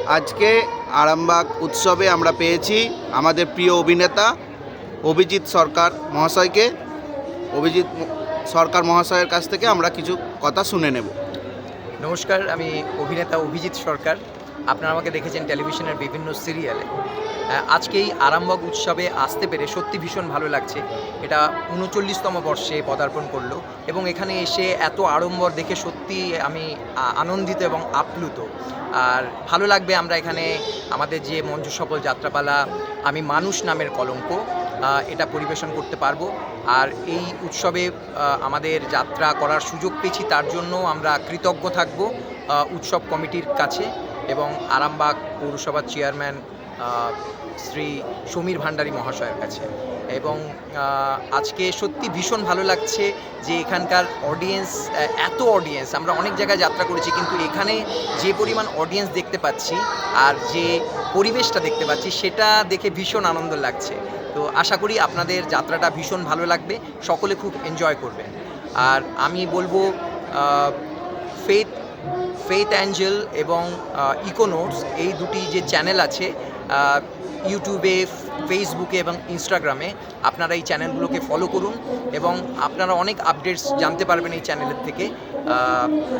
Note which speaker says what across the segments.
Speaker 1: আজকে আরামবাগ উৎসবে আমরা পেয়েছি আমাদের প্রিয় অভিনেতা অভিজিৎ সরকার মহাশয়কে। অভিজিৎ সরকার মহাশয়ের কাছ থেকে আমরা কিছু কথা শুনে নেব।
Speaker 2: নমস্কার, আমি অভিনেতা অভিজিৎ সরকার। আপনারা আমাকে দেখেছেন টেলিভিশনের বিভিন্ন সিরিয়ালে। আজকে এই আরামবাগ উৎসবে আসতে পেরে সত্যি ভীষণ ভালো লাগছে। এটা ৩৯তম বর্ষে পদার্পণ করলো এবং এখানে এসে এত আড়ম্বর দেখে সত্যি আমি আনন্দিত এবং আপ্লুত। আর ভালো লাগবে আমরা এখানে আমাদের যে মঞ্চ সফল যাত্রাপালা আমি মানুষ নামের কলঙ্ক এটা পরিবেশন করতে পারবো। আর এই উৎসবে আমাদের যাত্রা করার সুযোগ পেয়েছি, তার জন্য আমরা কৃতজ্ঞ থাকব উৎসব কমিটির কাছে এবং আরামবাগ পৌরসভার চেয়ারম্যান শ্রী সমীর ভান্ডারী মহাশয়ের কাছে। এবং আজকে সত্যি ভীষণ ভালো লাগছে যে এখানকার অডিয়েন্স, এত অডিয়েন্স আমরা অনেক জায়গায় যাত্রা করেছি, কিন্তু এখানে যে পরিমাণ অডিয়েন্স দেখতে পাচ্ছি আর যে পরিবেশটা দেখতে পাচ্ছি সেটা দেখে ভীষণ আনন্দ লাগছে। তো আশা করি আপনাদের যাত্রাটা ভীষণ ভালো লাগবে, সকলে খুব এনজয় করবেন। আর আমি বলবো ফেথ অ্যাঞ্জেল এবং ইকোনোটস এই দুটি যে চ্যানেল আছে ইউটিউবে, ফেসবুকে এবং ইনস্টাগ্রামে, আপনারা এই চ্যানেলগুলোকে ফলো করুন এবং আপনারা অনেক আপডেটস জানতে পারবেন এই চ্যানেলের থেকে।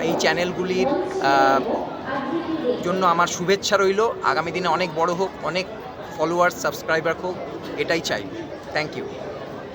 Speaker 2: এই চ্যানেলগুলির জন্য আমার শুভেচ্ছা রইল, আগামী দিনে অনেক বড় হোক, অনেক ফলোয়ার্স সাবস্ক্রাইবার হোক, এটাই চাই। Thank you.